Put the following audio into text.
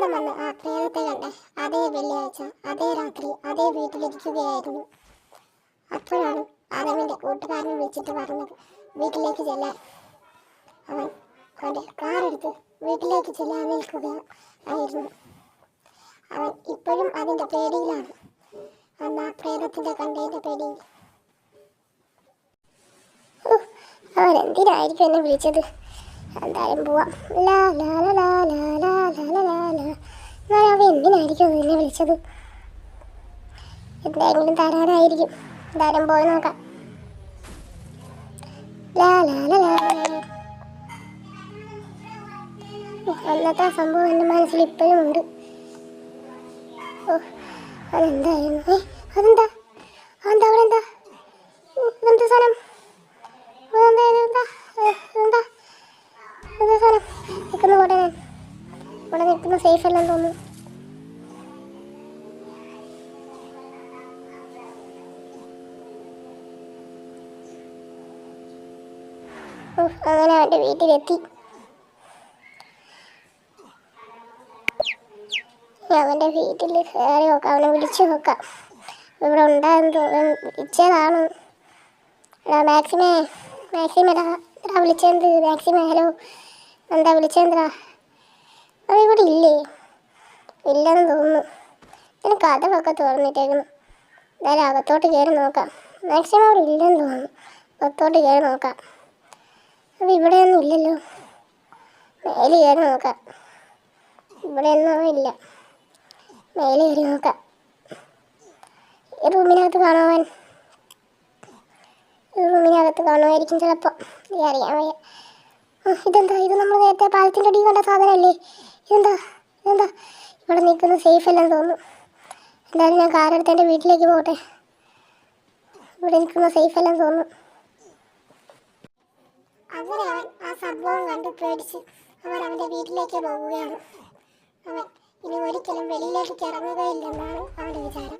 അവസാനം വന്ന് ആ പ്രേതത്തെ കണ്ടേ അതേ വെള്ളിയാഴ്ച അതേ രാത്രി അതേ വീട്ടിലിരിക്കുകയായിരുന്നു. അപ്പോഴാണ് ആദമിന്റെ കൂട്ടുകാരനെ വിളിച്ചിട്ട് പറഞ്ഞത് വീട്ടിലേക്ക് ചെല്ലാൻ. അവൻ അവന്റെ കാറെടുത്ത് വീട്ടിലേക്ക് ചെല്ലാൻ നിൽക്കുകയായിരുന്നു. അവൻ ഇപ്പോഴും അതിന്റെ പേടിയിലാണ്, അന്ന് ആ പ്രേതത്തിന്റെ കണ്ടതിന്റെ പേടിയിൽ. അവൻ എന്തിനായിരിക്കും എന്നെ വിളിച്ചത്? എന്തായാലും പോവാം. ലാ ലാ ലാ ലാ ലാ ലാ ലാ ലാ. എന്നാലും അവൻ എന്തിനായിരിക്കും എന്നെ വിളിച്ചത്? എന്തെങ്കിലും തരാനായിരിക്കും. എന്തായാലും പോയി നോക്കാം. ലാ ലാ ലാ ലാ. അന്നത്തെ ആ സംഭവം എൻ്റെ മനസ്സിൽ ഇപ്പോഴും ഉണ്ട്. അതെന്തായിരുന്നു? അതെന്താ അതെന്താ അവിടെ എന്താ എന്താ സാധനം? എന്താ എന്താ എന്താ സാധനം? നിൽക്കുന്ന പോട്ടെ, ഞാൻ ഇവിടെ നിൽക്കുന്ന സേഫ് അല്ലെന്ന് തോന്നുന്നു. അങ്ങനെ അവൻ്റെ വീട്ടിലെത്തി. അവൻ്റെ വീട്ടിൽ കയറി നോക്കാം, അവനെ വിളിച്ചു നോക്കാം. ഇവിടെ ഉണ്ടായെന്ന് തോന്നുന്നു. വിളിച്ചതാണ്. മാക്സിമേ മാക്സിമെടാ വിളിച്ചെന്ത്? മാക്സിമേ ഹലോ, എന്താ വിളിച്ചെന്താ? അതിവിടെ ഇല്ലേ? ഇല്ലെന്ന് തോന്നുന്നു. ഇതിന് കഥകളൊക്കെ തുറന്നിട്ടേക്കുന്നു. എന്തായാലും അകത്തോട്ട് കയറി നോക്കാം. മാക്സിമം അവിടെ ഇല്ലെന്ന് തോന്നുന്നു. അകത്തോട്ട് കയറി നോക്കാം. അത് ഇവിടെയൊന്നും ഇല്ലല്ലോ. മേലെ കയറി നോക്കാം. ഇവിടെയൊന്നും ഇല്ല. മേലെ കയറി നോക്കാം. ഈ റൂമിനകത്ത് കാണുവാൻ റൂമിനകത്ത് കാണുമായിരിക്കും ചിലപ്പോൾ. അറിയാൻ വയ്യ. ഇതെന്താ? ഇത് നമ്മൾ നേരത്തെ പാലത്തിൻ്റെ അടി കണ്ട സാധനമല്ലേ? ഇതെന്താ ഇതെന്താ ഇവിടെ നിൽക്കുന്ന സേഫ് അല്ലെന്ന് തോന്നുന്നു. എന്തായാലും ഞാൻ കാറെടുത്ത് എൻ്റെ വീട്ടിലേക്ക് പോകട്ടെ. ഇവിടെ നിൽക്കുന്ന സേഫ് അല്ലെന്ന് തോന്നുന്നു. അങ്ങനെ അവൻ ആ സംഭവം കണ്ട് പേടിച്ച് അവൻ്റെ വീട്ടിലേക്ക് പോവുകയാണ്. അവൻ ഇനി ഒരിക്കലും വെളിയിലേക്ക് ഇറങ്ങുകയില്ലെന്നാണ് അവൻ്റെ വിചാരം.